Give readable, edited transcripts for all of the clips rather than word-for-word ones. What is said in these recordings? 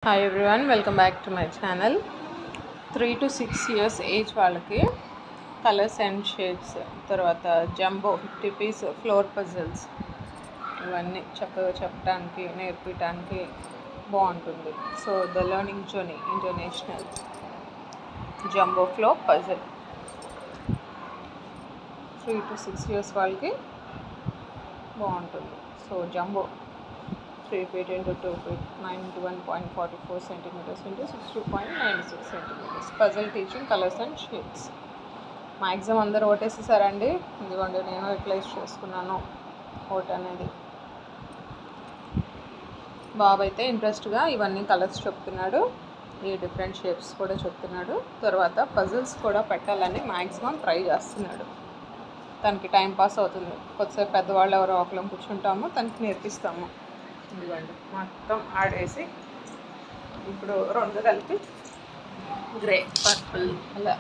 Hi everyone, welcome back to my channel. 3 to 6 years age వాళ్ళకి colours and shades, తర్వాత jumbo 50 piece floor puzzles ఇవన్నీ చక్కగా చెప్పడానికి నేర్పించడానికి బాగుంటుంది. So the learning journey international jumbo floor puzzle 3 to 6 years వాళ్ళకి బాగుంటుంది. So jumbo 3 feet into 2 feet, 9 into 1.44 centimeters into 62.96 centimeters. Puzzle teaching colors and shapes. Maximum అందరూ ఓటేసేసారండి. ఇదిగోండి, నేను యూటిలైజ్ చేసుకున్నాను ఓట్ అనేది. బాబు అయితే ఇంట్రెస్ట్గా ఇవన్నీ కలర్స్ చెప్తున్నాడు, ఈ డిఫరెంట్ షేప్స్ కూడా చెప్తున్నాడు. తర్వాత పజిల్స్ కూడా పెట్టాలని మ్యాక్సిమం ట్రై చేస్తున్నాడు. తనకి టైం పాస్ అవుతుంది. కొద్దిసేపు పెద్దవాళ్ళు ఎవరో ఒకళ్ళం కూర్చుంటాము, తనకి నేర్పిస్తాము. ఇదిగోండి, మొత్తం ఆడేసి ఇప్పుడు రెండు కలిపి గ్రే, పర్పుల్, అలా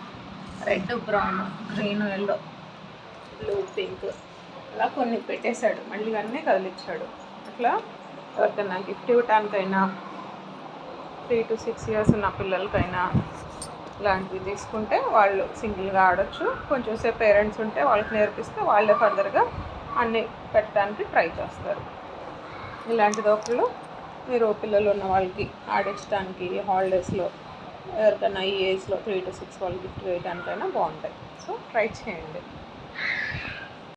red, brown, green, yellow, blue, pink అలా కొన్ని పెట్టేశాడు. మళ్ళీ ఇవన్నీ కదిలిచ్చాడు. అట్లా ఎవరికైనా గిఫ్ట్ ఇవ్వటానికైనా 3 to 6 years ఉన్న పిల్లలకైనా ఇలాంటివి తీసుకుంటే వాళ్ళు సింగిల్గా ఆడొచ్చు. కొంచెం సేపు పేరెంట్స్ ఉంటే వాళ్ళకి నేర్పిస్తే వాళ్ళే ఫర్దర్గా అన్నీ పెట్టడానికి ట్రై చేస్తారు. ఇలాంటిది ఒకళ్ళు మీరు పిల్లలు ఉన్న వాళ్ళకి ఆడించడానికి హాలిడేస్లో ఎవరికైనా ఈ ఏజ్లో 3 to 6 వాళ్ళు గిఫ్ట్ వేయడానికైనా బాగుంటాయి. సో ట్రై చేయండి.